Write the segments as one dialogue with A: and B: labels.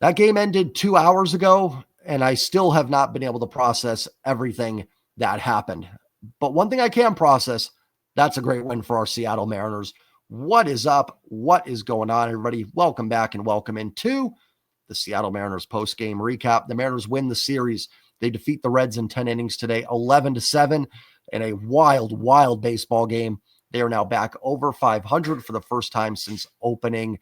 A: That game ended 2 hours ago, and I still have not been able to process everything that happened. But one thing I can process, that's a great win for our Seattle Mariners. What is up? What is going on, everybody? Welcome back and welcome into the Seattle Mariners post-game recap. The Mariners win the series. They defeat the Reds in 10 innings today, 11-7, in a wild, wild baseball game. They are now back over 500 for the first time since opening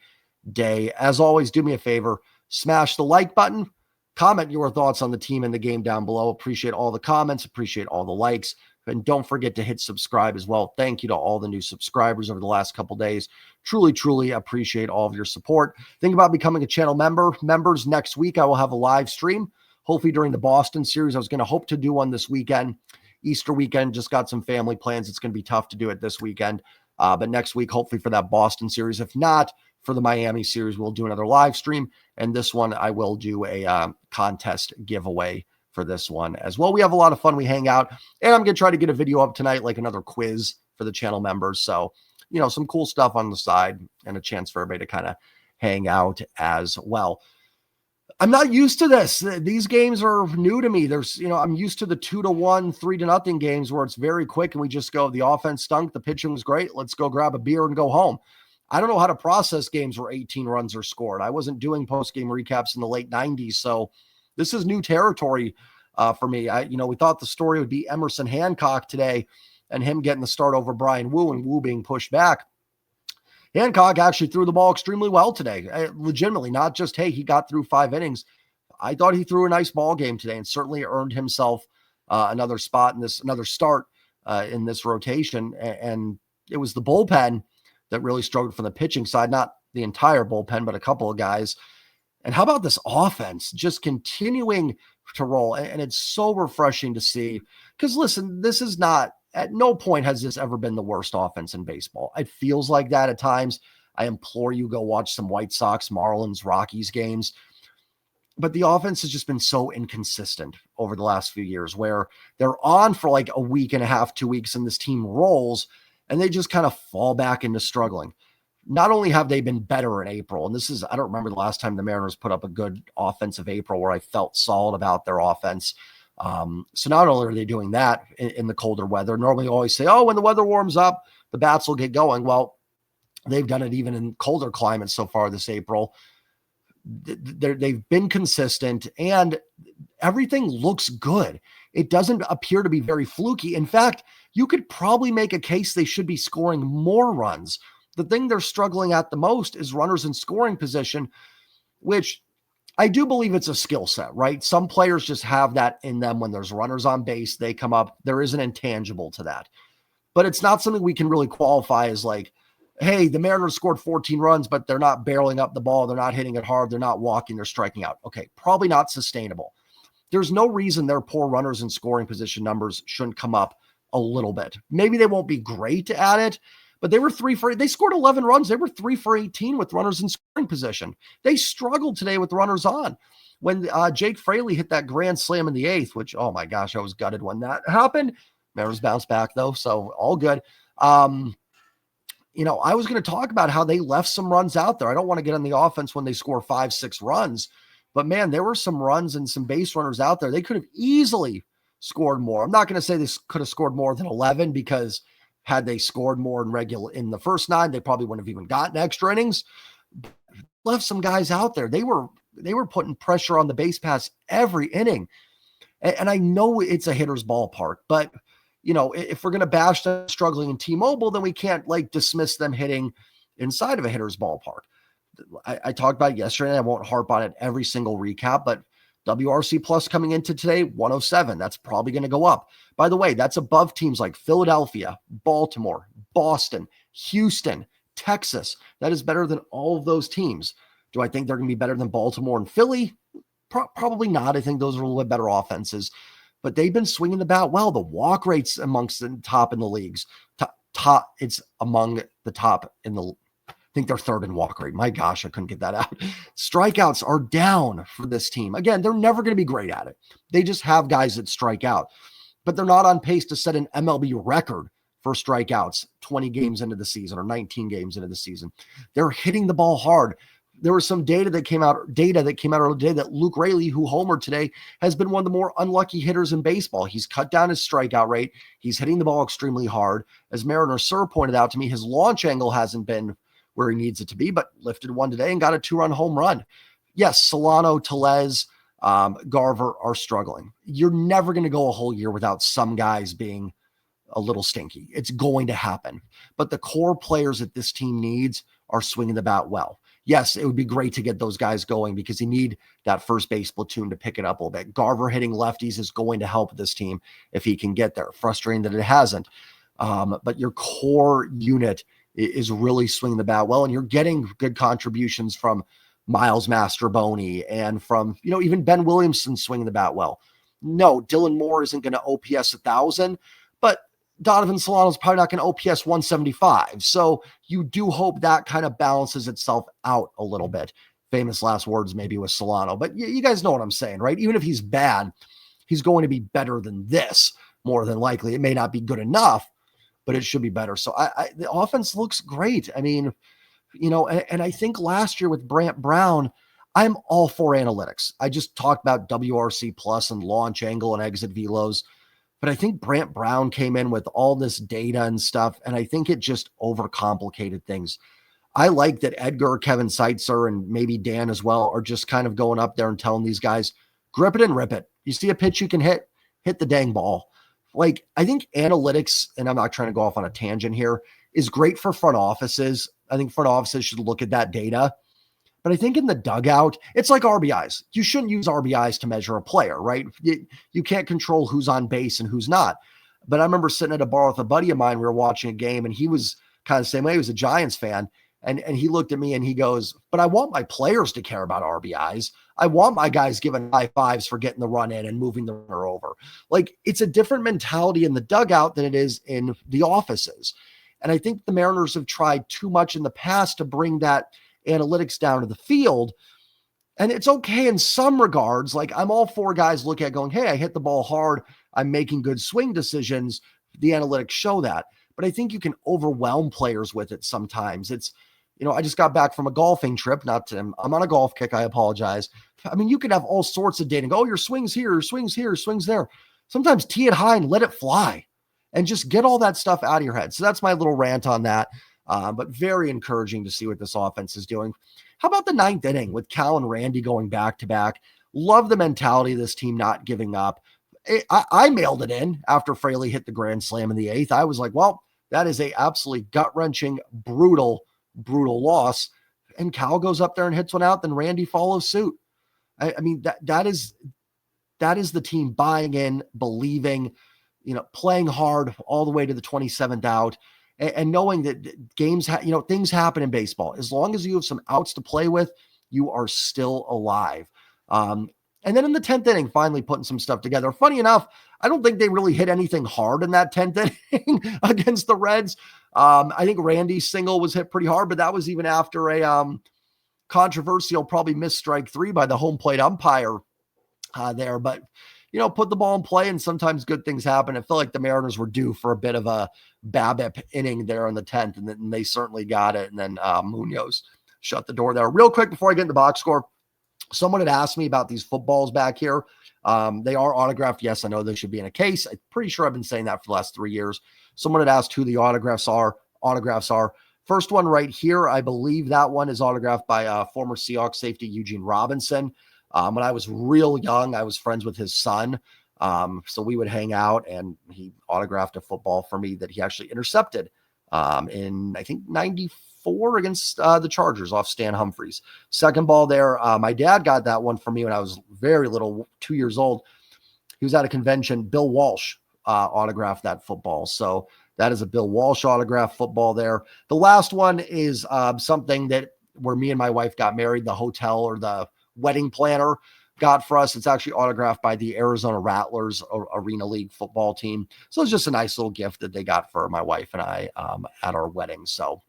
A: day. As always, do me a favor, smash the like button, comment your thoughts on the team and the game down below. Appreciate all the comments, appreciate all the likes, and don't forget to hit subscribe as well. Thank you to all the new subscribers over the last couple days. Truly, truly appreciate all of your support. Think about becoming a channel member. Members, next week I will have a live stream, hopefully during the Boston series. I was going to hope to do one this weekend. Easter weekend, just got some family plans. It's going to be tough to do it this weekend. But next week, hopefully for that Boston series. If not, for the Miami series, we'll do another live stream. And this one, I will do a contest giveaway for this one as well. We have a lot of fun. We hang out. And I'm going to try to get a video up tonight, like another quiz for the channel members. So, you know, some cool stuff on the side and a chance for everybody to kind of hang out as well. I'm not used to this. These games are new to me. I'm used to the 2-1, 3-0 games where it's very quick and we just go, the offense stunk, the pitching was great. Let's go grab a beer and go home. I don't know how to process games where 18 runs are scored. I wasn't doing post-game recaps in the late 90s, so this is new territory for me. We thought the story would be Emerson Hancock today and him getting the start over Brian Wu and Wu being pushed back. Hancock actually threw the ball extremely well today, legitimately, not just, hey, he got through 5 innings. I thought he threw a nice ball game today and certainly earned himself another start in this rotation. And it was the bullpen that really struggled from the pitching side, not the entire bullpen, but a couple of guys. And how about this offense just continuing to roll? And it's so refreshing to see, because listen, this is not, at no point has this ever been the worst offense in baseball. It feels like that at times. I implore you, go watch some White Sox, Marlins, Rockies games. But the offense has just been so inconsistent over the last few years, where they're on for like a week and a half, 2 weeks, and this team rolls, and they just kind of fall back into struggling. Not only have they been better in April, and I don't remember the last time the Mariners put up a good offensive April where I felt solid about their offense. So not only are they doing that in the colder weather, normally always say, oh, when the weather warms up, the bats will get going. Well, they've done it even in colder climates so far this April. They've been consistent and everything looks good. It doesn't appear to be very fluky. In fact, you could probably make a case they should be scoring more runs. The thing they're struggling at the most is runners in scoring position, which I do believe it's a skill set, right? Some players just have that in them. When there's runners on base, they come up. There is an intangible to that. But it's not something we can really qualify as like, hey, the Mariners scored 14 runs, but they're not barreling up the ball. They're not hitting it hard. They're not walking. They're striking out. Okay, probably not sustainable. There's no reason their poor runners in scoring position numbers shouldn't come up a little bit. Maybe they won't be great at it, but they scored 11 runs. They were 3 for 18 with runners in scoring position. They struggled today with runners on. When Jake Fraley hit that grand slam in the 8th, which, oh my gosh, I was gutted when that happened. Mariners bounced back though, so all good. I was going to talk about how they left some runs out there. I don't want to get on the offense when they score 5-6 runs, but man, there were some runs and some base runners out there. They could have easily scored more. I'm not going to say they could have scored more than 11, because had they scored more in the first 9, they probably wouldn't have even gotten extra innings. Left some guys out there. They were putting pressure on the base paths every inning. And I know it's a hitter's ballpark, but if we're going to bash them struggling in T-Mobile, then we can't dismiss them hitting inside of a hitter's ballpark. I talked about it yesterday, and I won't harp on it every single recap, but WRC plus coming into today, 107. That's probably going to go up. By the way, that's above teams like Philadelphia, Baltimore, Boston, Houston, Texas. That is better than all of those teams. Do I think they're going to be better than Baltimore and Philly? Probably not. I think those are a little bit better offenses, but they've been swinging the bat well. The walk rate's amongst the top in the leagues. It's among the top in the I think they're 3rd in walk rate. My gosh, I couldn't get that out. Strikeouts are down for this team. Again, they're never going to be great at it. They just have guys that strike out, but they're not on pace to set an MLB record for strikeouts 20 games into the season or 19 games into the season. They're hitting the ball hard. There was some data that came out earlier today that Luke Raley, who homered today, has been one of the more unlucky hitters in baseball. He's cut down his strikeout rate. He's hitting the ball extremely hard. As Mariner Sir pointed out to me, his launch angle hasn't been where he needs it to be, but lifted one today and got a 2-run home run. Yes, Solano, Tellez, Garver are struggling. You're never going to go a whole year without some guys being a little stinky. It's going to happen. But the core players that this team needs are swinging the bat well. Yes, it would be great to get those guys going because you need that first base platoon to pick it up a little bit. Garver hitting lefties is going to help this team if he can get there. Frustrating that it hasn't. But your core unit is really swinging the bat well, and you're getting good contributions from Miles Mastroboni and from, even Ben Williamson swinging the bat well. No, Dylan Moore isn't going to OPS 1,000, but Donovan Solano's probably not going to OPS 175. So you do hope that kind of balances itself out a little bit. Famous last words maybe with Solano, but you guys know what I'm saying, right? Even if he's bad, he's going to be better than this, more than likely. It may not be good enough, but it should be better. So the offense looks great. I mean, and I think last year with Brant Brown, I'm all for analytics. I just talked about WRC plus and launch angle and exit velos. But I think Brant Brown came in with all this data and stuff, and I think it just overcomplicated things. I like that Edgar, Kevin Seitzer, and maybe Dan as well are just kind of going up there and telling these guys, grip it and rip it. You see a pitch you can hit the dang ball. Like, I think analytics, and I'm not trying to go off on a tangent here, is great for front offices. I think front offices should look at that data. But I think in the dugout, it's like RBIs. You shouldn't use RBIs to measure a player, right? You can't control who's on base and who's not. But I remember sitting at a bar with a buddy of mine. We were watching a game, and he was kind of the same way. He was a Giants fan. And he looked at me and he goes, but I want my players to care about RBIs. I want my guys giving high fives for getting the run in and moving the runner over. Like, it's a different mentality in the dugout than it is in the offices. And I think the Mariners have tried too much in the past to bring that analytics down to the field. And it's okay in some regards. Like, I'm all for guys look at going, hey, I hit the ball hard. I'm making good swing decisions. The analytics show that. But I think you can overwhelm players with it sometimes. It's, I just got back from a golfing trip. I'm on a golf kick. I apologize. I mean, you can have all sorts of data and go, oh, your swing's here, your swing's here, your swing's there. Sometimes tee it high and let it fly and just get all that stuff out of your head. So that's my little rant on that. But very encouraging to see what this offense is doing. How about the ninth inning with Cal and Randy going back to back? Love the mentality of this team not giving up. I mailed it in after Fraley hit the grand slam in the eighth. I was like, well, that is a absolutely gut-wrenching, brutal loss. And Cal goes up there and hits one out. Then Randy follows suit. I mean, that is the team buying in, believing, playing hard all the way to the 27th out. And knowing that games, things happen in baseball. As long as you have some outs to play with, you are still alive. And then in the 10th inning, finally putting some stuff together. Funny enough, I don't think they really hit anything hard in that 10th inning against the Reds. I think Randy's single was hit pretty hard, but that was even after a controversial, probably missed strike 3 by the home plate umpire there. But put the ball in play, and sometimes good things happen. It felt like the Mariners were due for a bit of a BABIP inning there in the 10th, and then they certainly got it. And then Munoz shut the door there. Real quick before I get into the box score, someone had asked me about these footballs back here. They are autographed. Yes, I know they should be in a case. I'm pretty sure I've been saying that for the last 3 years. Someone had asked who the autographs are. First one right here, I believe that one is autographed by former Seahawks safety Eugene Robinson. When I was real young, I was friends with his son. So we would hang out, and he autographed a football for me that he actually intercepted in, I think, 94 against the Chargers off Stan Humphries. Second ball there. My dad got that one for me when I was very little, 2 years old. He was at a convention. Bill Walsh autographed that football. So that is a Bill Walsh autograph football there. The last one is something that where me and my wife got married, the hotel or the wedding planner got for us. It's actually autographed by the Arizona Rattlers Arena League football team. So it's just a nice little gift that they got for my wife and I at our wedding. So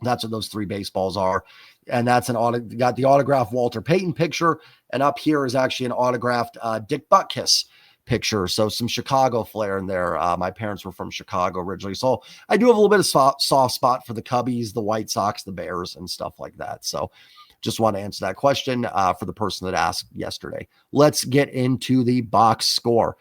A: that's what those 3 baseballs are. And that's got the autographed Walter Payton picture. And up here is actually an autographed Dick Butkus picture. So some Chicago flair in there. My parents were from Chicago originally. So I do have a little bit of soft spot for the Cubbies, the White Sox, the Bears, and stuff like that. So just want to answer that question for the person that asked yesterday. Let's get into the box score.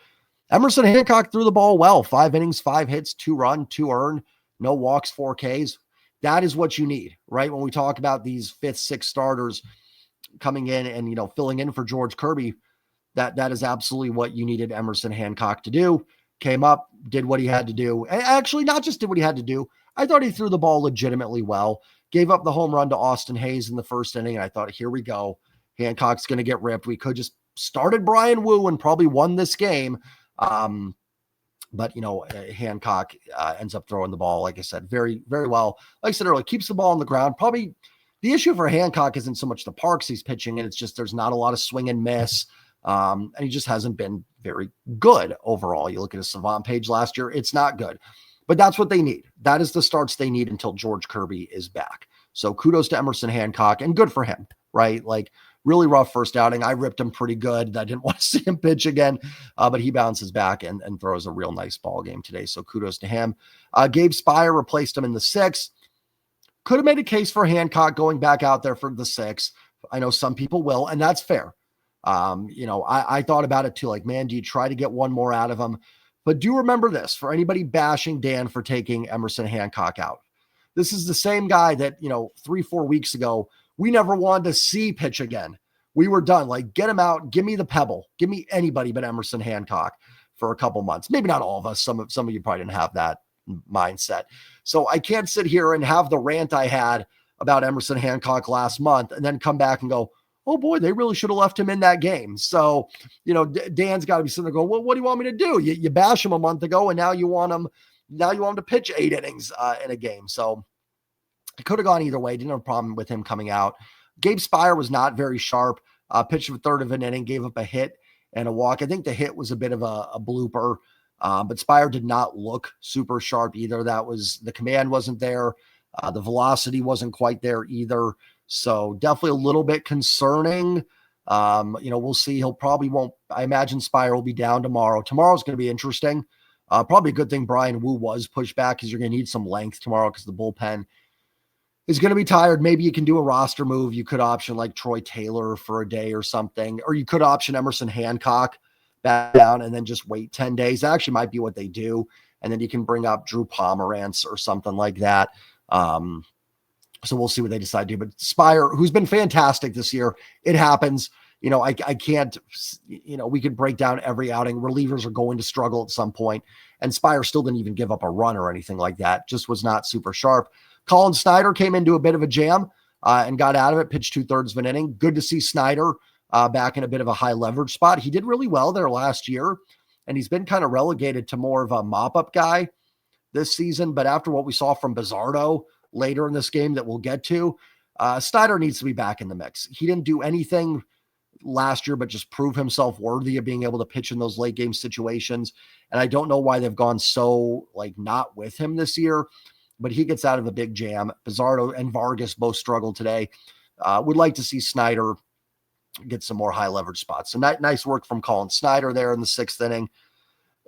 A: Emerson Hancock threw the ball well. 5 innings, 5 hits, 2 run, 2 earned, no walks, 4 Ks. That is what you need, right? When we talk about these 5th, 6th starters coming in and, filling in for George Kirby, that is absolutely what you needed Emerson Hancock to do. Came up, did what he had to do. And actually, not just did what he had to do. I thought he threw the ball legitimately well. Gave up the home run to Austin Hayes in the first inning. And I thought, here we go. Hancock's going to get ripped. We could just started Brian Wu and probably won this game. But Hancock ends up throwing the ball, like I said, very, very well. Like I said earlier, keeps the ball on the ground. Probably the issue for Hancock isn't so much the parks he's pitching in. It's just there's not a lot of swing and miss. And he just hasn't been very good overall. You look at his Savant page last year, it's not good. But that's what they need. That is the starts they need until George Kirby is back. So kudos to Emerson Hancock, and good for him, right? Like, really rough first outing. I ripped him pretty good. I didn't want to see him pitch again, but he bounces back and throws a real nice ball game today. So kudos to him. Gabe Spire replaced him in the 6th. Could have made a case for Hancock going back out there for the 6th. I know some people will, and that's fair. I thought about it too. Like, man, do you try to get one more out of him? But do remember this, for anybody bashing Dan for taking Emerson Hancock out. This is the same guy that, 3-4 weeks ago, we never wanted to see pitch again. We were done. Like, get him out. Give me the pebble. Give me anybody but Emerson Hancock for a couple months. Maybe not all of us. Some of you probably didn't have that mindset. So I can't sit here and have the rant I had about Emerson Hancock last month and then come back and go, oh boy, they really should have left him in that game. So, Dan's got to be sitting there going, well, what do you want me to do? You bash him a month ago and now you want him to pitch 8 innings in a game. So it could have gone either way. Didn't have a problem with him coming out. Gabe Spire was not very sharp. Pitched a third of an inning, gave up a hit and a walk. I think the hit was a bit of a blooper, but Spire did not look super sharp either. The command wasn't there. The velocity wasn't quite there either. So definitely a little bit concerning. We'll see. I imagine Spire will be down tomorrow. Tomorrow's going to be interesting. Probably a good thing Brian Wu was pushed back, because you're going to need some length tomorrow because the bullpen is going to be tired. Maybe you can do a roster move. You could option like Troy Taylor for a day or something, or you could option Emerson Hancock back down and then just wait 10 days. That actually might be what they do. And then you can bring up Drew Pomerantz or something like that. So we'll see what they decide to do. But Spire, who's been fantastic this year, it happens. I can't, we could break down every outing. Relievers are going to struggle at some point. And Spire still didn't even give up a run or anything like that. Just was not super sharp. Colin Snyder came into a bit of a jam and got out of it, pitched 2/3 of an inning. Good to see Snyder back in a bit of a high leverage spot. He did really well there last year, and he's been kind of relegated to more of a mop-up guy this season. But after what we saw from Bizzardo later in this game that we'll get to, Snyder needs to be back in the mix. He didn't do anything last year but just prove himself worthy of being able to pitch in those late game situations. And I don't know why they've gone so not with him this year, but he gets out of a big jam. Bizzardo and Vargas both struggled today. Would like to see Snyder get some more high leverage spots. So nice work from Colin Snyder there in the 6th inning.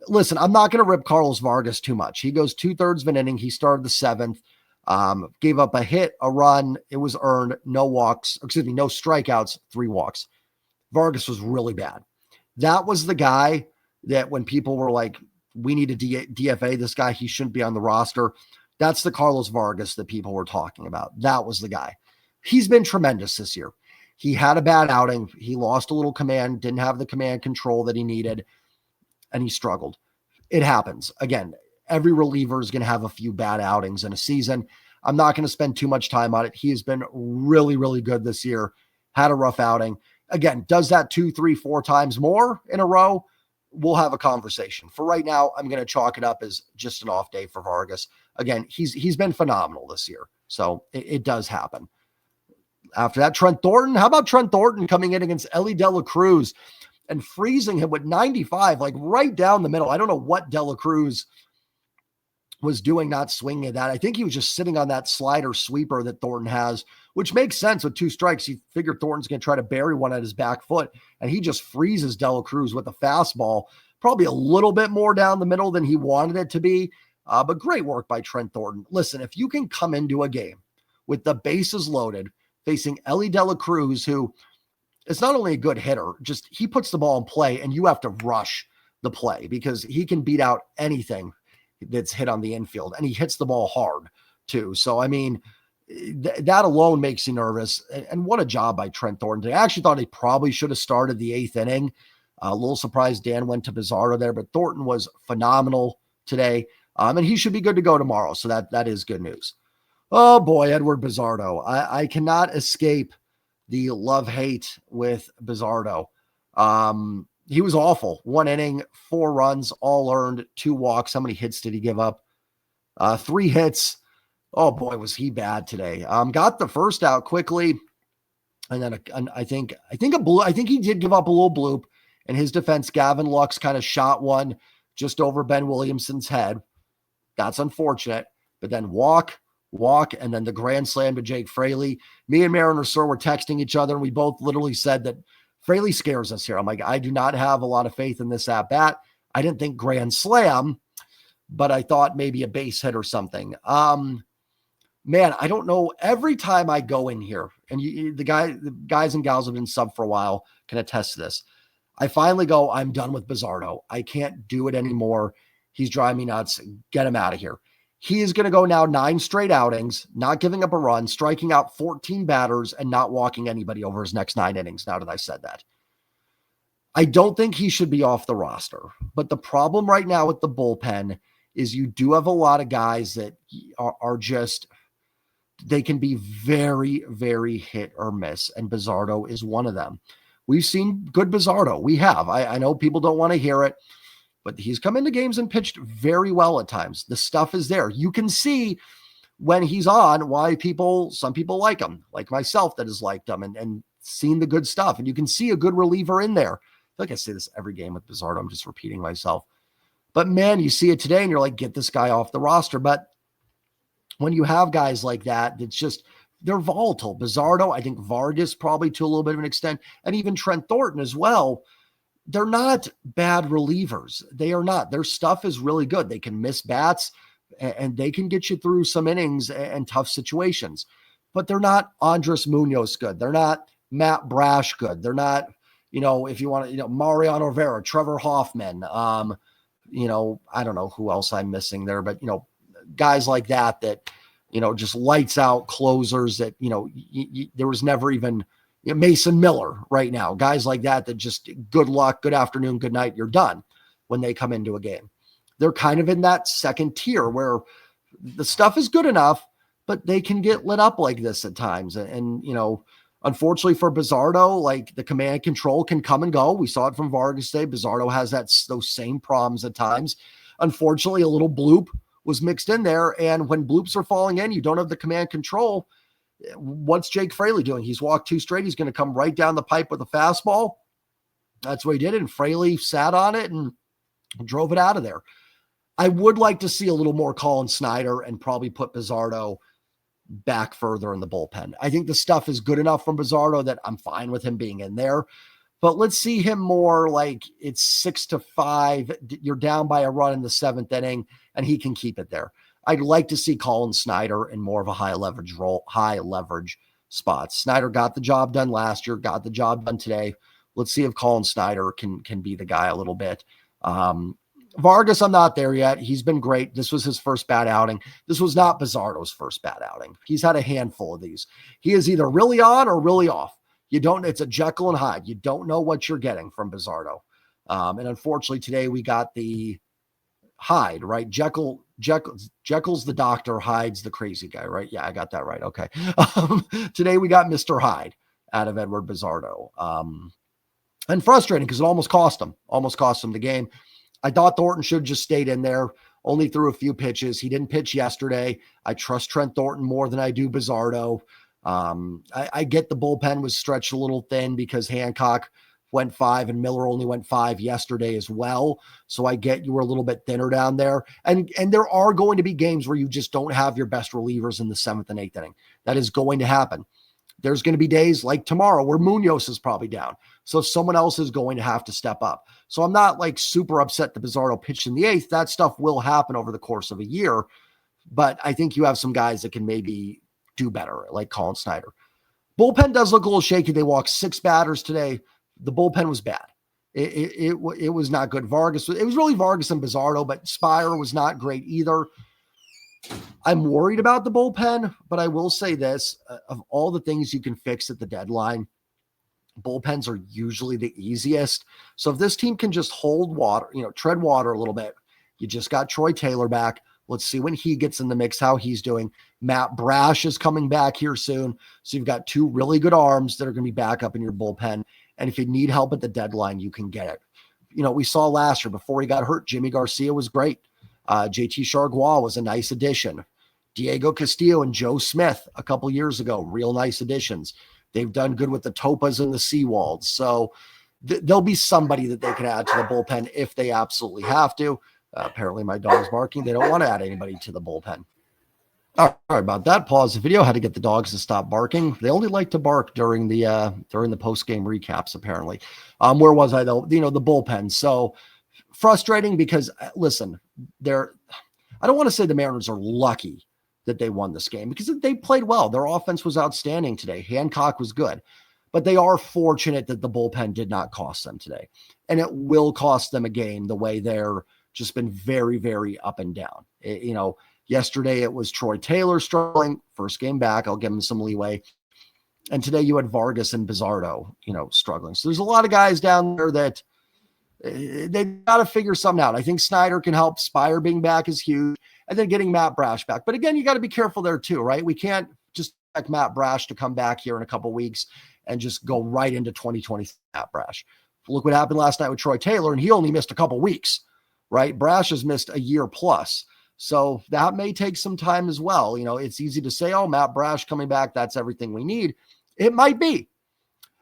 A: Listen, I'm not going to rip Carlos Vargas too much. He goes 2/3 of an inning. He started the 7th. Gave up a hit, a run. It was earned. No strikeouts, 3 walks. Vargas was really bad. That was the guy that when people were like, we need to DFA this guy, he shouldn't be on the roster. That's the Carlos Vargas that people were talking about. That was the guy. He's been tremendous this year. He had a bad outing. He lost a little command, didn't have the command control that he needed, and he struggled. It happens. Again, every reliever is going to have a few bad outings in a season. I'm not going to spend too much time on it. He has been really, really good this year. Had a rough outing. Again, does that 2, 3, 4 times more in a row? We'll have a conversation. For right now, I'm going to chalk it up as just an off day for Vargas. Again, he's been phenomenal this year. So it does happen. After that, Trent Thornton. How about Trent Thornton coming in against Ellie De La Cruz and freezing him with 95, right down the middle? I don't know what De La Cruz was doing, not swinging at that. I think he was just sitting on that slider sweeper that Thornton has, which makes sense with 2 strikes. You figure Thornton's going to try to bury one at his back foot, and he just freezes De La Cruz with a fastball, probably a little bit more down the middle than he wanted it to be. But great work by Trent Thornton. Listen, if you can come into a game with the bases loaded, facing Ellie De La Cruz, who is not only a good hitter, just he puts the ball in play and you have to rush the play because he can beat out anything that's hit on the infield, and he hits the ball hard too. So, I mean, that alone makes you nervous. And what a job by Trent Thornton. I actually thought he probably should have started the 8th inning. A little surprised Dan went to Bizarro there, but Thornton was phenomenal today. And he should be good to go tomorrow. So that is good news. Oh boy, Edward Bizardo. I cannot escape the love-hate with Bizardo. He was awful. 1 inning, 4 runs, all earned, 2 walks. How many hits did he give up? 3 hits. Oh boy, was he bad today. Got the first out quickly. And then I think he did give up a little bloop. In his defense, Gavin Lux kind of shot one just over Ben Williamson's head. That's unfortunate. But then walk, and then the grand slam to Jake Fraley. Me and Mariner Sir were texting each other, and we both literally said that Fraley scares us here. I'm like, I do not have a lot of faith in this at-bat. I didn't think grand slam, but I thought maybe a base hit or something. Man, I don't know. Every time I go in here, and the guys and gals have been sub for a while can attest to this. I finally go, I'm done with Bizardo. I can't do it anymore. He's driving me nuts. Get him out of here. He is going to go now 9 straight outings, not giving up a run, striking out 14 batters, and not walking anybody over his next 9 innings, now that I said that. I don't think he should be off the roster. But the problem right now with the bullpen is you do have a lot of guys that are just, they can be very, very hit or miss, and Bizardo is one of them. We've seen good Bizardo. We have. I know people don't want to hear it, but he's come into games and pitched very well at times. The stuff is there. You can see when he's on why some people like him, like myself that has liked him and seen the good stuff. And you can see a good reliever in there. Like I say this every game with Bizardo. I'm just repeating myself. But man, you see it today and you're like, get this guy off the roster. But when you have guys like that, it's just, they're volatile. Bizardo, I think Vargas probably to a little bit of an extent, and even Trent Thornton as well. They're not bad relievers. They are not. Their stuff is really good. They can miss bats and they can get you through some innings and tough situations, but they're not Andres Munoz good. They're not Matt Brash good. They're not, if you want to, Mariano Rivera, Trevor Hoffman, I don't know who else I'm missing there, but, guys like that, just lights out closers that, there was never even Mason Miller right now, guys like that just good luck, good afternoon, good night, you're done when they come into a game. They're kind of in that second tier where the stuff is good enough, but they can get lit up like this at times. And unfortunately for Bizardo, like the command control can come and go. We saw it from Vargas today. Bizardo has those same problems at times. Unfortunately, a little bloop was mixed in there. And when bloops are falling in, you don't have the command control. What's Jake Fraley doing? He's walked 2 straight. He's going to come right down the pipe with a fastball. That's what he did. And Fraley sat on it and drove it out of there. I would like to see a little more Colin Snyder and probably put Bizardo back further in the bullpen. I think the stuff is good enough from Bizardo that I'm fine with him being in there. But let's see him more like it's 6-5. You're down by a run in the 7th inning, and he can keep it there. I'd like to see Colin Snyder in more of a high leverage spot. Snyder got the job done last year, got the job done today. Let's see if Colin Snyder can be the guy a little bit. Vargas, I'm not there yet. He's been great. This was his first bad outing. This was not Bizardo's first bad outing. He's had a handful of these. He is either really on or really off. It's a Jekyll and Hyde. You don't know what you're getting from Bizardo. And unfortunately today we got the Hyde, right? Jekyll's the doctor, Hyde's the crazy guy, right? Yeah, I got that right. Okay. Today we got Mr. Hyde out of Edward Bizardo. And frustrating because it almost cost him the game. I thought Thornton should have just stayed in there, only threw a few pitches. He didn't pitch yesterday. I trust Trent Thornton more than I do Bizardo. I get the bullpen was stretched a little thin because Hancock went 5 and Miller only went 5 yesterday as well. So I get you were a little bit thinner down there. And there are going to be games where you just don't have your best relievers in the 7th and 8th inning. That is going to happen. There's going to be days like tomorrow where Munoz is probably down. So someone else is going to have to step up. So I'm not like super upset that Bizardo pitched in the 8th. That stuff will happen over the course of a year. But I think you have some guys that can maybe do better, like Colin Snyder. Bullpen does look a little shaky. They walked 6 batters today. The bullpen was bad. It was not good. It was really Vargas and Bizzardo, but Spire was not great either. I'm worried about the bullpen, but I will say this, of all the things you can fix at the deadline, bullpens are usually the easiest. So if this team can just hold water, tread water a little bit, you just got Troy Taylor back. Let's see when he gets in the mix, how he's doing. Matt Brash is coming back here soon. So you've got 2 really good arms that are going to be back up in your bullpen. And if you need help at the deadline, you can get it. We saw last year before he got hurt, Jimmy Garcia was great. JT Chargois was a nice addition. Diego Castillo and Joe Smith a couple years ago, real nice additions. They've done good with the Topas and the Seawalds. So there'll be somebody that they can add to the bullpen if they absolutely have to. Apparently my dog's barking. They don't want to add anybody to the bullpen. All right, about that. Pause the video. Had to get the dogs to stop barking. They only like to bark during the post-game recaps, apparently. Where was I though? The bullpen. So frustrating because listen, I don't want to say the Mariners are lucky that they won this game because they played well. Their offense was outstanding today. Hancock was good, but they are fortunate that the bullpen did not cost them today. And it will cost them a game the way they're just been very, very up and down. Yesterday it was Troy Taylor struggling, first game back. I'll give him some leeway. And today you had Vargas and Bizzardo, struggling. So there's a lot of guys down there that they got to figure something out. I think Snyder can help. Spire being back is huge. And then getting Matt Brash back. But again, you got to be careful there too, right? We can't just expect Matt Brash to come back here in a couple weeks and just go right into 2020 Matt Brash. Look what happened last night with Troy Taylor, and he only missed a couple weeks, right? Brash has missed a year plus. So that may take some time as well. It's easy to say, oh, Matt Brash coming back, that's everything we need. It might be.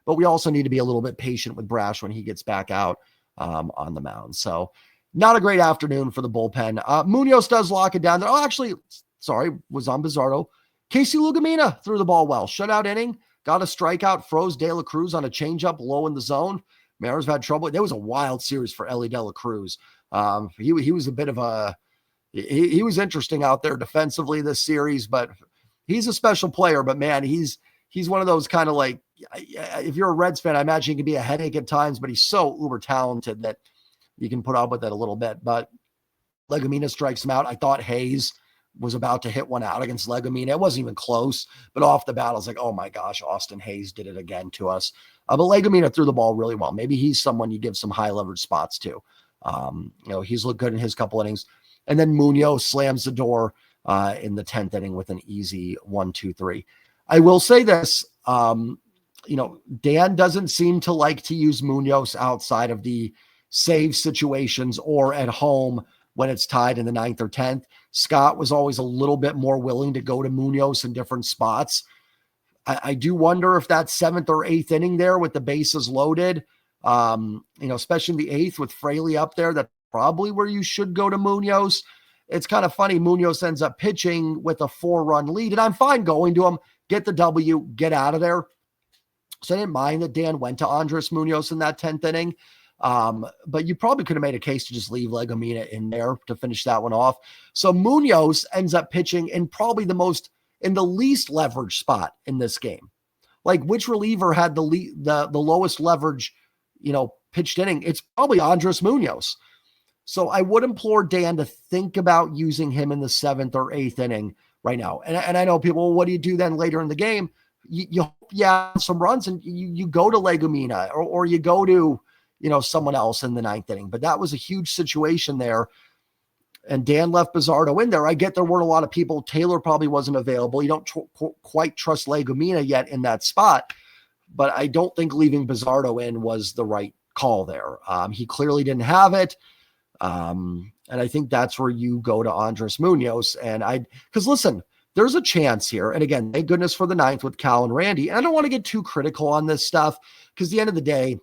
A: But we also need to be a little bit patient with Brash when he gets back out on the mound. So not a great afternoon for the bullpen. Munoz does lock it down. Oh, actually, was on Bizzardo. Casey Lugumina threw the ball well. Shutout inning, got a strikeout, froze De La Cruz on a changeup low in the zone. Mariners had trouble. There was a wild series for Ellie De La Cruz. He was a bit of he was interesting out there defensively this series, but he's a special player. But man, he's one of those kind of like, if you're a Reds fan, I imagine he can be a headache at times, but he's so uber talented that you can put up with it a little bit. But Legumina strikes him out. I thought Hayes was about to hit one out against Legumina. It wasn't even close, but off the bat, I was like, oh my gosh, Austin Hayes did it again to us. But Legumina threw the ball really well. Maybe he's someone you give some high leverage spots to. He's looked good in his couple innings. And then Munoz slams the door in the 10th inning with an easy 1-2-3. I will say this, Dan doesn't seem to like to use Munoz outside of the save situations or at home when it's tied in the 9th or 10th. Scott was always a little bit more willing to go to Munoz in different spots. I do wonder if that 7th or 8th inning there with the bases loaded, especially in the 8th with Fraley up there, that's probably where you should go to Munoz. It's kind of funny. Munoz ends up pitching with a 4-run lead, and I'm fine going to him, get the W, get out of there. So I didn't mind that Dan went to Andres Munoz in that 10th inning. But you probably could have made a case to just leave Legumina in there to finish that one off. So Munoz ends up pitching in probably in the least leverage spot in this game. Like which reliever had the lowest leverage, pitched inning? It's probably Andres Munoz. So I would implore Dan to think about using him in the 7th or 8th inning right now. And I know people, well, what do you do then later in the game? You some runs and you go to Legumina or you go to, someone else in the 9th inning. But that was a huge situation there. And Dan left Bizzardo in there. I get there weren't a lot of people. Taylor probably wasn't available. You don't quite trust Legumina yet in that spot. But I don't think leaving Bizzardo in was the right call there. He clearly didn't have it. And I think that's where you go to Andres Munoz. Because listen, there's a chance here. And again, thank goodness for the 9th with Cal and Randy. And I don't want to get too critical on this stuff because at the end of the day,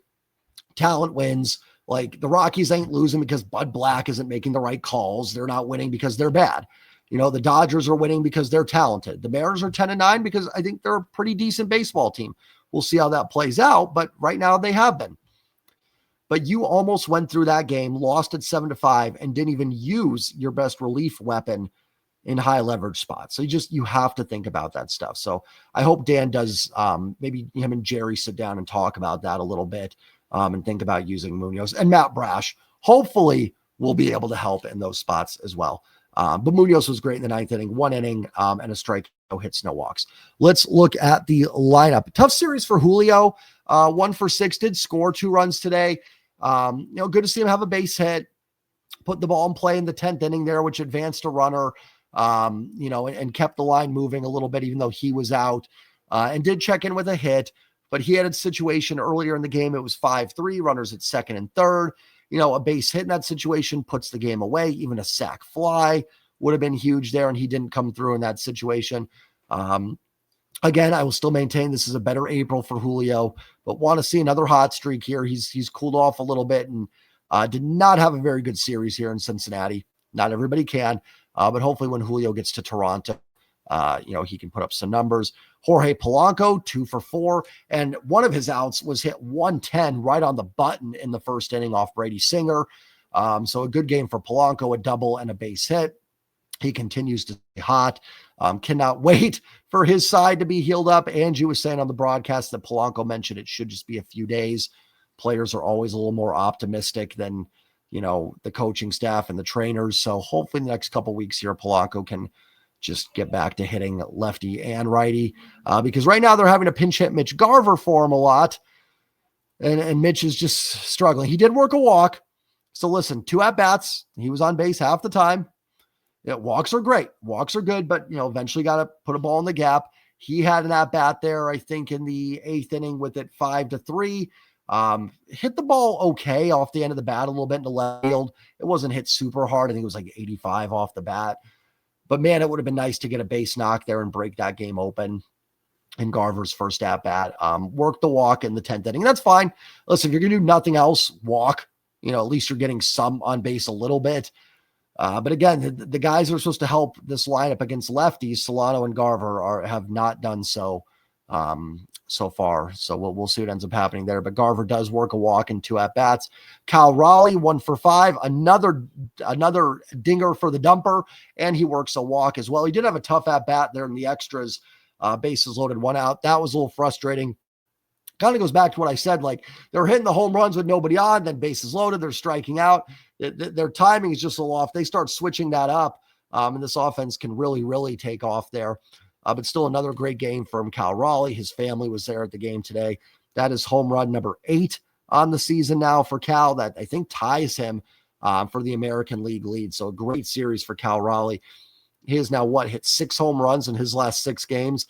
A: talent wins. Like the Rockies ain't losing because Bud Black isn't making the right calls. They're not winning because they're bad. The Dodgers are winning because they're talented. The Mariners are 10-9 because I think they're a pretty decent baseball team. We'll see how that plays out. But right now they have been. But you almost went through that game, lost at 7-5, and didn't even use your best relief weapon, in high leverage spots. So you have to think about that stuff. So I hope Dan does, maybe him and Jerry sit down and talk about that a little bit, and think about using Munoz, and Matt Brash hopefully will be able to help in those spots as well. But Munoz was great in the ninth inning, 1 inning, and a strike, no hits, no walks. Let's look at the lineup. Tough series for Julio. 1 for 6, did score 2 runs today. Good to see him have a base hit, put the ball in play in the 10th inning there, which advanced a runner, and kept the line moving a little bit, even though he was out, and did check in with a hit. But he had a situation earlier in the game. It was 5-3, runners at second and third. A base hit in that situation puts the game away. Even a sac fly would have been huge there, and he didn't come through in that situation. Again, I will still maintain this is a better April for Julio, but want to see another hot streak here. He's cooled off a little bit and did not have a very good series here in Cincinnati. Not everybody can, but hopefully when Julio gets to Toronto, he can put up some numbers. Jorge Polanco, 2 for 4, and one of his outs was hit 110 right on the button in the first inning off Brady Singer. So a good game for Polanco, a double and a base hit. He continues to stay hot. Cannot wait for his side to be healed up. Angie was saying on the broadcast that Polanco mentioned it should just be a few days. Players are always a little more optimistic than, the coaching staff and the trainers. So hopefully in the next couple of weeks here, Polanco can just get back to hitting lefty and righty, because right now they're having to pinch hit Mitch Garver for him a lot. And Mitch is just struggling. He did work a walk. So listen, 2 at-bats. He was on base half the time. Walks are great. Walks are good, but, eventually got to put a ball in the gap. He had an at-bat there, I think, in the 8th inning with it 5-3. Hit the ball okay off the end of the bat a little bit into left field. It wasn't hit super hard. I think it was like 85 off the bat. But, man, it would have been nice to get a base knock there and break that game open in Garver's first at-bat. Work the walk in the 10th inning. That's fine. Listen, if you're going to do nothing else, walk. At least you're getting some on base a little bit. But again, the guys who are supposed to help this lineup against lefties, Solano and Garver, have not done so so far. So we'll see what ends up happening there. But Garver does work a walk in 2 at-bats. Cal Raleigh, 1 for 5, another dinger for the dumper, and he works a walk as well. He did have a tough at-bat there in the extras, bases loaded, 1 out. That was a little frustrating. Kind of goes back to what I said, like they're hitting the home runs with nobody on, then bases loaded, they're striking out. Their timing is just a little off. They start switching that up, and this offense can really, really take off there. But still another great game from Cal Raleigh. His family was there at the game today. That is home run number 8 on the season now for Cal. That I think ties him for the American League lead. So a great series for Cal Raleigh. He has now hit 6 home runs in his last 6 games.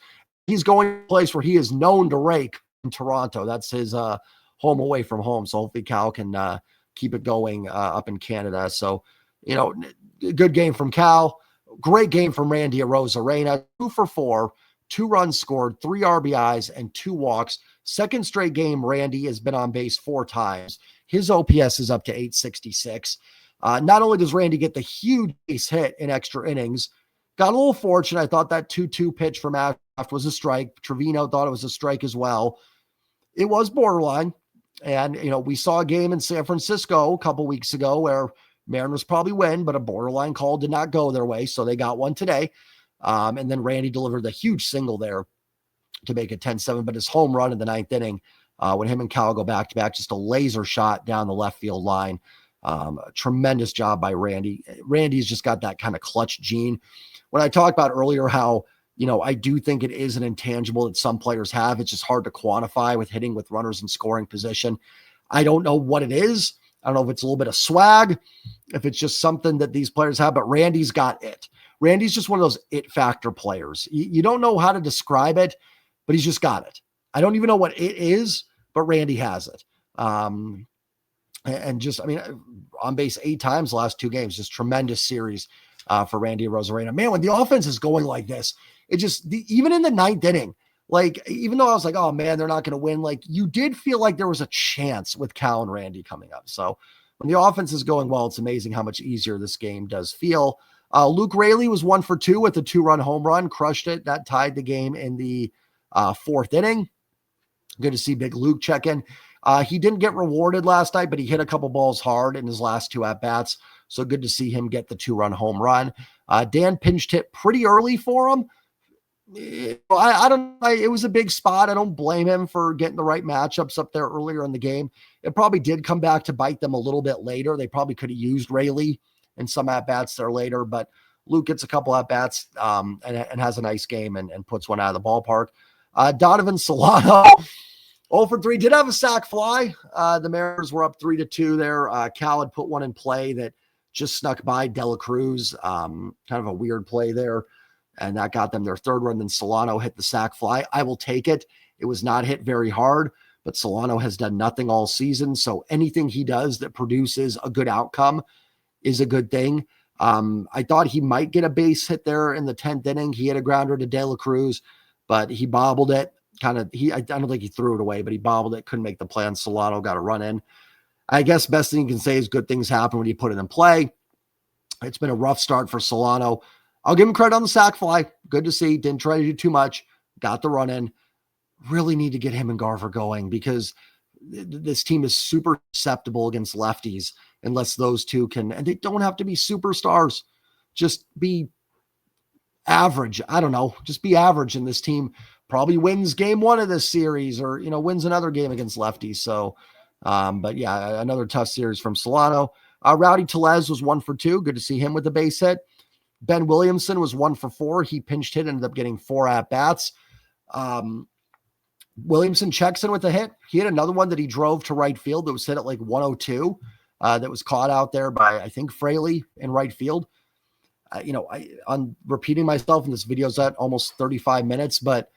A: He's going to a place where he is known to rake in Toronto. That's his home away from home. So hopefully Cal can keep it going up in Canada. So, good game from Cal. Great game from Randy Arozarena. 2 for 4, 2 runs scored, 3 RBIs, and 2 walks. Second straight game, Randy has been on base 4 times. His OPS is up to 866. Not only does Randy get the huge base hit in extra innings, got a little fortunate. I thought that 2-2 pitch from Ashcraft was a strike. Trevino thought it was a strike as well. It was borderline. And, we saw a game in San Francisco a couple weeks ago where Mariners probably win, but a borderline call did not go their way. So they got one today. And then Randy delivered the huge single there to make it 10-7. But his home run in the 9th inning, when him and Cal go back-to-back, just a laser shot down the left field line. Tremendous job by Randy. Randy's just got that kind of clutch gene. When I talked about earlier how, I do think it is an intangible that some players have. It's just hard to quantify with hitting with runners in scoring position. I don't know what it is. I don't know if it's a little bit of swag, if it's just something that these players have, but Randy's got it. Randy's just one of those it factor players. You don't know how to describe it, but he's just got it. I don't even know what it is, but Randy has it. And just, on base 8 times the last 2 games, just tremendous series for Randy Arozarena. Man, when the offense is going like this, it just, even in the 9th inning, like, even though I was like, oh man, they're not going to win, like, you did feel like there was a chance with Cal and Randy coming up. So when the offense is going well, it's amazing how much easier this game does feel. Luke Raley was 1 for 2 with a 2-run home run, crushed it. That tied the game in the 4th inning. Good to see Big Luke check in. He didn't get rewarded last night, but he hit a couple balls hard in his last 2 at-bats. So good to see him get the 2-run home run. Dan pinched hit pretty early for him. I don't know. It was a big spot. I don't blame him for getting the right matchups up there earlier in the game. It probably did come back to bite them a little bit later. They probably could have used Rayleigh in some at-bats there later, but Luke gets a couple at-bats and has a nice game and puts one out of the ballpark. Donovan Solano, 0 for 3, did have a sac fly. The Mariners were up 3-2 there. Cal had put one in play that just snuck by De La Cruz. Kind of a weird play there. And that got them their third run. Then Solano hit the sac fly. I will take it. It was not hit very hard, but Solano has done nothing all season. So anything he does that produces a good outcome is a good thing. I thought he might get a base hit there in the 10th inning. He hit a grounder to De La Cruz, but he bobbled it. I don't think he threw it away, but he bobbled it. Couldn't make the play, and Solano got a run in. I guess best thing you can say is good things happen when you put it in play. It's been a rough start for Solano. I'll give him credit on the sac fly. Good to see. Didn't try to do too much. Got the run in. Really need to get him and Garver going because this team is super susceptible against lefties unless those two can, and they don't have to be superstars. Just be average. I don't know. Just be average, and this team probably wins game one of this series or, wins another game against lefties. So, but yeah, another tough series from Solano. Rowdy Tellez was 1 for 2. Good to see him with the base hit. Ben Williamson was 1 for 4. He pinched hit, ended up getting 4 at-bats. Williamson checks in with a hit. He had another one that he drove to right field that was hit at like 102. That was caught out there by, I think, Fraley in right field. I'm repeating myself, and this video's at almost 35 minutes, but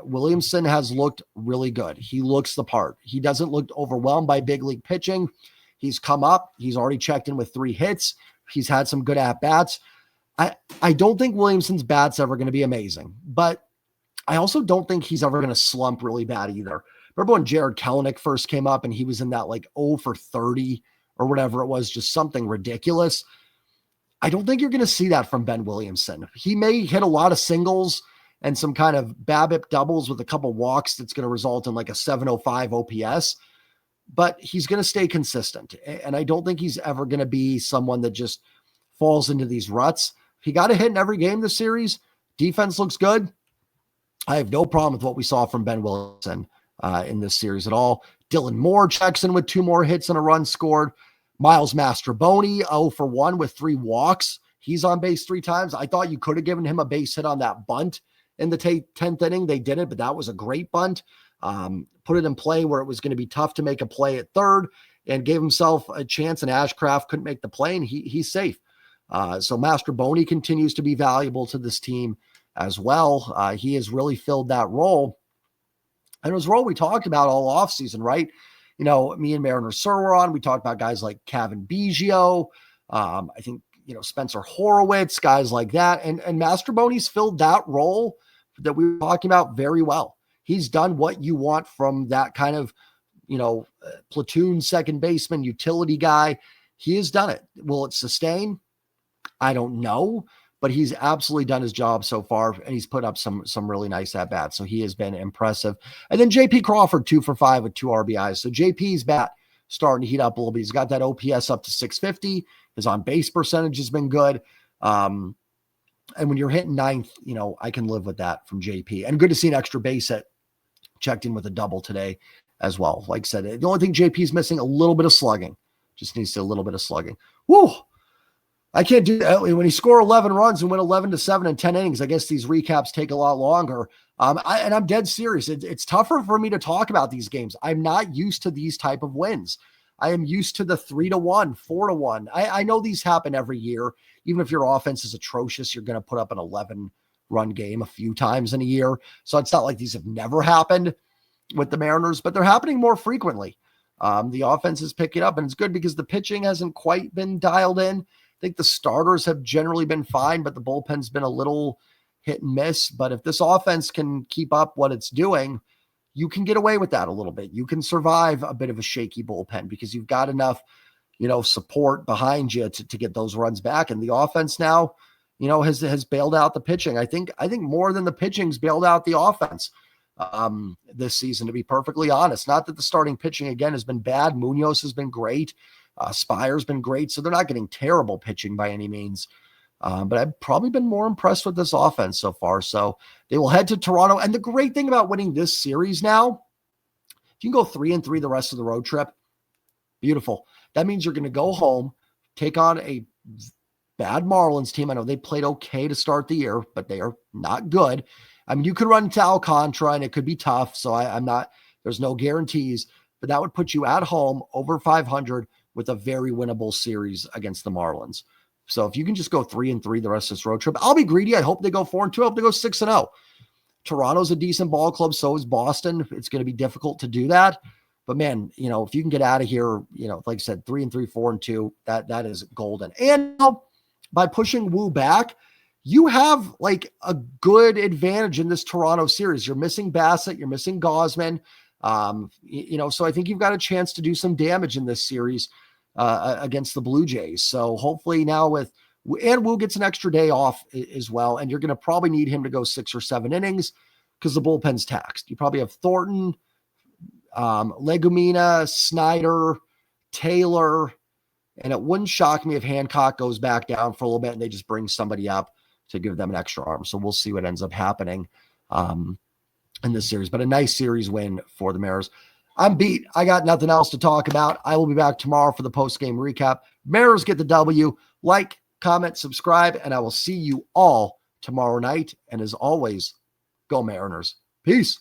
A: Williamson has looked really good. He looks the part. He doesn't look overwhelmed by big league pitching. He's come up. He's already checked in with 3 hits. He's had some good at-bats. I don't think Williamson's bat's ever going to be amazing, but I also don't think he's ever going to slump really bad either. Remember when Jared Kelenic first came up and he was in that like 0 for 30 or whatever it was, just something ridiculous. I don't think you're going to see that from Ben Williamson. He may hit a lot of singles and some kind of BABIP doubles with a couple walks that's going to result in like a 705 OPS, but he's going to stay consistent. And I don't think he's ever going to be someone that just falls into these ruts. He got a hit in every game this series. Defense looks good. I have no problem with what we saw from Ben Williamson in this series at all. Dylan Moore checks in with 2 more hits and a run scored. Miles Mastroboni, 0 for 1 with 3 walks. He's on base 3 times. I thought you could have given him a base hit on that bunt in the 10th inning. They did it, but that was a great bunt. Put it in play where it was going to be tough to make a play at third and gave himself a chance, and Ashcraft couldn't make the play, and he's safe. So Mastroboni continues to be valuable to this team as well. He has really filled that role. And it was a role we talked about all offseason, right? Me and Mariner Sir were on. We talked about guys like Kevin Biggio. I think, Spencer Horowitz, guys like that. And Mastroboni's filled that role that we were talking about very well. He's done what you want from that kind of, platoon second baseman, utility guy. He has done it. Will it sustain? I don't know, but he's absolutely done his job so far, and he's put up some really nice at-bats. So he has been impressive. And then J.P. Crawford, 2 for 5 with 2 RBIs. So JP's bat starting to heat up a little bit. He's got that OPS up to 650. His on-base percentage has been good. And when you're hitting 9th, I can live with that from JP. And good to see an extra base hit. Checked in with a double today as well. Like I said, the only thing JP's missing, a little bit of slugging. Just needs a little bit of slugging. Woo! I can't do that. When you score 11 runs and win 11-7 in 10 innings, I guess these recaps take a lot longer. And I'm dead serious. It's tougher for me to talk about these games. I'm not used to these type of wins. I am used to the 3-1, 4-1. I know these happen every year. Even if your offense is atrocious, you're going to put up an 11-run game a few times in a year. So it's not like these have never happened with the Mariners, but they're happening more frequently. The offense is picking up, and it's good because the pitching hasn't quite been dialed in. I think the starters have generally been fine, but the bullpen's been a little hit and miss. But if this offense can keep up what it's doing, you can get away with that a little bit. You can survive a bit of a shaky bullpen because you've got enough, support behind you to get those runs back. And the offense now, has bailed out the pitching. I think more than the pitching's bailed out the offense this season, to be perfectly honest. Not that the starting pitching, again, has been bad. Munoz has been great. Spire's been great. So they're not getting terrible pitching by any means. But I've probably been more impressed with this offense so far. So they will head to Toronto. And the great thing about winning this series now, if you can go 3-3 the rest of the road trip, beautiful. That means you're going to go home, take on a bad Marlins team. I know they played okay to start the year, but they are not good. I mean, you could run into Alcantara and it could be tough. So I'm not, there's no guarantees, but that would put you at home over 500 with a very winnable series against the Marlins. So if you can just go 3-3 the rest of this road trip, I'll be greedy. I hope they go 4-2. I hope they go 6-0. Toronto's a decent ball club. So is Boston. It's going to be difficult to do that. But man, if you can get out of here, like I said, 3-3, 4-2, that is golden. And by pushing Wu back, you have like a good advantage in this Toronto series. You're missing Bassett, you're missing Gosman. So I think you've got a chance to do some damage in this series against the Blue Jays. So hopefully now and Wu gets an extra day off as well. And you're going to probably need him to go 6 or 7 innings because the bullpen's taxed. You probably have Thornton, Legumina, Snyder, Taylor, and it wouldn't shock me if Hancock goes back down for a little bit and they just bring somebody up to give them an extra arm. So we'll see what ends up happening in this series, but a nice series win for the Mariners. I'm beat. I got nothing else to talk about. I will be back tomorrow for the post-game recap. Mariners get the W. Like, comment, subscribe, and I will see you all tomorrow night. And as always, go Mariners. Peace.